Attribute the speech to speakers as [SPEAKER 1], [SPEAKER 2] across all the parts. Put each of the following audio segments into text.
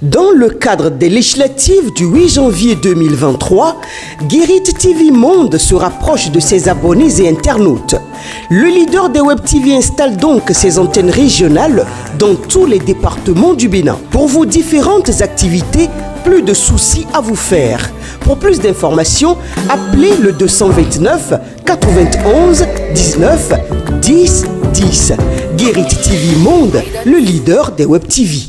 [SPEAKER 1] Dans le cadre des législatives du 8 janvier 2023, Guérit TV Monde se rapproche de ses abonnés et internautes. Le leader des Web TV installe donc ses antennes régionales dans tous les départements du Bénin. Pour vos différentes activités, plus de soucis à vous faire. Pour plus d'informations, appelez le 229 91 19 10 10. Guérit TV Monde, le leader des Web TV.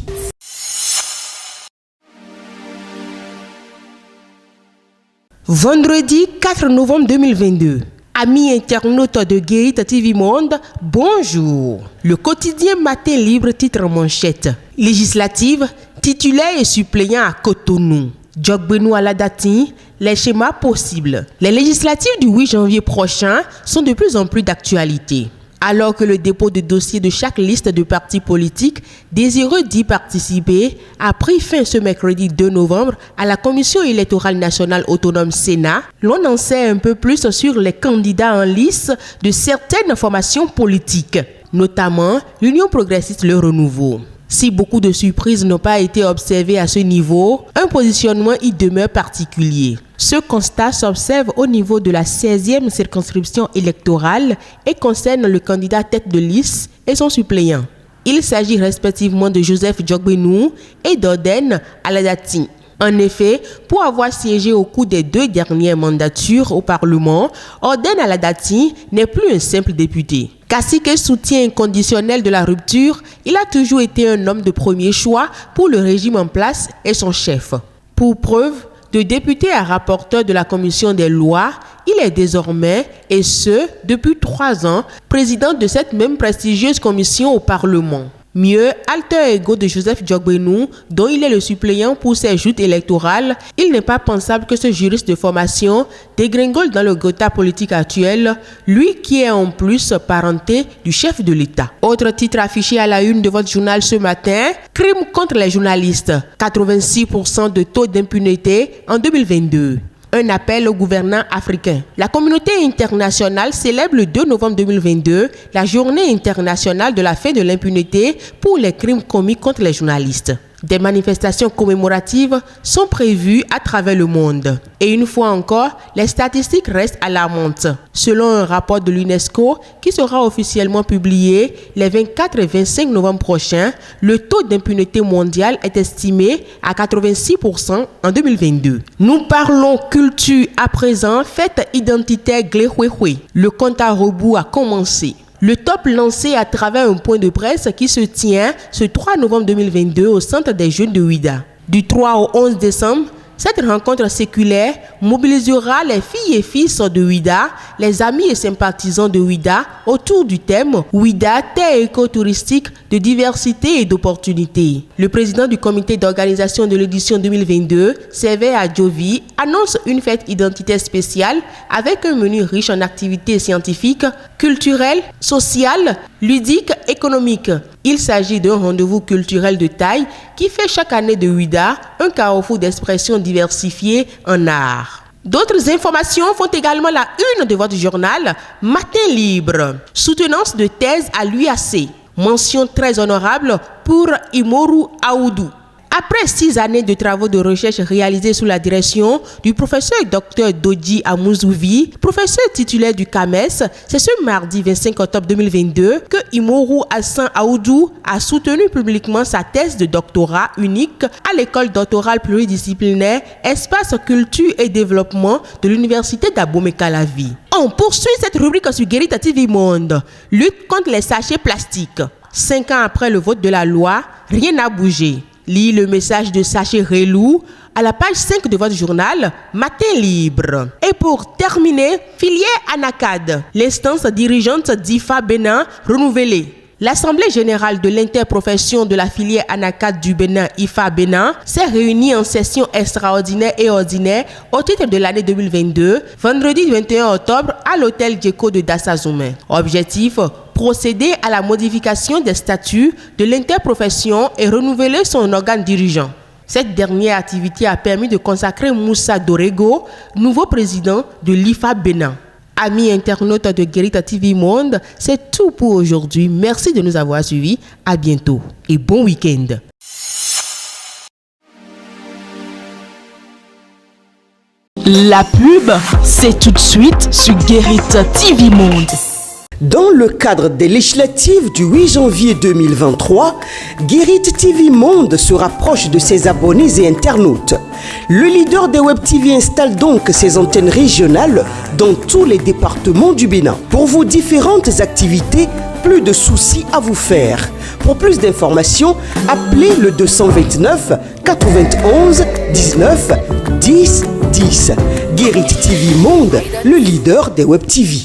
[SPEAKER 2] Vendredi 4 novembre 2022. Amis internautes de Guérit TV Monde, bonjour. Le quotidien Matin Libre titre en manchette. Législative, titulaire et suppléant à Cotonou. Djogbenou à la Dati, les schémas possibles. Les législatives du 8 janvier prochain sont de plus en plus d'actualité. Alors que le dépôt de dossier de chaque liste de partis politiques désireux d'y participer a pris fin ce mercredi 2 novembre à la Commission électorale nationale autonome Sénat, l'on en sait un peu plus sur les candidats en lice de certaines formations politiques, notamment l'Union progressiste Le Renouveau. Si beaucoup de surprises n'ont pas été observées à ce niveau, un positionnement y demeure particulier. Ce constat s'observe au niveau de la 16e circonscription électorale et concerne le candidat tête de liste et son suppléant. Il s'agit respectivement de Joseph Djogbenou et d'Orden Aladati. En effet, pour avoir siégé au cours des 2 dernières mandatures au Parlement, Orden Aladati n'est plus un simple député. Cacique et soutien inconditionnel de la rupture, il a toujours été un homme de premier choix pour le régime en place et son chef. Pour preuve, de député à rapporteur de la commission des lois, il est désormais, et ce, depuis 3 ans, président de cette même prestigieuse commission au Parlement. Mieux, alter ego de Joseph Djogbenou, dont il est le suppléant pour ses joutes électorales, il n'est pas pensable que ce juriste de formation dégringole dans le gotha politique actuel, lui qui est en plus parenté du chef de l'État. Autre titre affiché à la une de votre journal ce matin, crime contre les journalistes, 86% de taux d'impunité en 2022. Un appel aux gouvernants africains. La communauté internationale célèbre le 2 novembre 2022 la journée internationale de la fin de l'impunité pour les crimes commis contre les journalistes. Des manifestations commémoratives sont prévues à travers le monde. Et une fois encore, les statistiques restent alarmantes. Selon un rapport de l'UNESCO qui sera officiellement publié les 24 et 25 novembre prochains, le taux d'impunité mondial est estimé à 86% en 2022. Nous parlons culture à présent, fête identitaire Glehwehwe. Le compte à rebours a commencé. Le top lancé à travers un point de presse qui se tient ce 3 novembre 2022 au Centre des Jeunes de Ouidah. Du 3 au 11 décembre, cette rencontre séculaire mobilisera les filles et fils de Ouidah, les amis et sympathisants de Ouidah autour du thème Ouidah, terre écotouristique de diversité et d'opportunités. Le président du comité d'organisation de l'édition 2022, Sévé Adjovi, annonce une fête identitaire spéciale avec un menu riche en activités scientifiques, culturelles, sociales, ludiques, économiques. Il s'agit d'un rendez-vous culturel de taille qui fait chaque année de Ouidah un carrefour d'expression diversifiée en art. D'autres informations font également la une de votre journal Matin Libre. Soutenance de thèse à l'UAC. Mention très honorable pour Imoru Aoudou. Après 6 années de travaux de recherche réalisés sous la direction du professeur Dr Dodji Amouzouvi, professeur titulaire du CAMES, c'est ce mardi 25 octobre 2022 que Imoru Hassan Aoudou a soutenu publiquement sa thèse de doctorat unique à l'école doctorale pluridisciplinaire Espace Culture et Développement de l'Université d'Abomey-Calavi. On poursuit cette rubrique sur Guérit TV Monde. Lutte contre les sachets plastiques. 5 ans après le vote de la loi, rien n'a bougé. Lis le message de Sachet Relou à la page 5 de votre journal Matin Libre. Et pour terminer, filière ANACAD, l'instance dirigeante d'IFA Bénin renouvelée. L'Assemblée générale de l'interprofession de la filière ANACAD du Bénin, IFA Bénin, s'est réunie en session extraordinaire et ordinaire au titre de l'année 2022, vendredi 21 octobre à l'hôtel Djeko de Dassazoumé. Objectif, procéder à la modification des statuts de l'interprofession et renouveler son organe dirigeant. Cette dernière activité a permis de consacrer Moussa Dorego, nouveau président de l'IFA Bénin. Amis internautes de Guérit TV Monde, c'est tout pour aujourd'hui. Merci de nous avoir suivis. À bientôt et bon week-end.
[SPEAKER 3] La pub, c'est tout de suite sur Guérit TV Monde.
[SPEAKER 1] Dans le cadre des législatives du 8 janvier 2023, Guérit TV Monde se rapproche de ses abonnés et internautes. Le leader des Web TV installe donc ses antennes régionales dans tous les départements du Bénin. Pour vos différentes activités, plus de soucis à vous faire. Pour plus d'informations, appelez le 229 91 19 10 10. Guérit TV Monde, le leader des Web TV.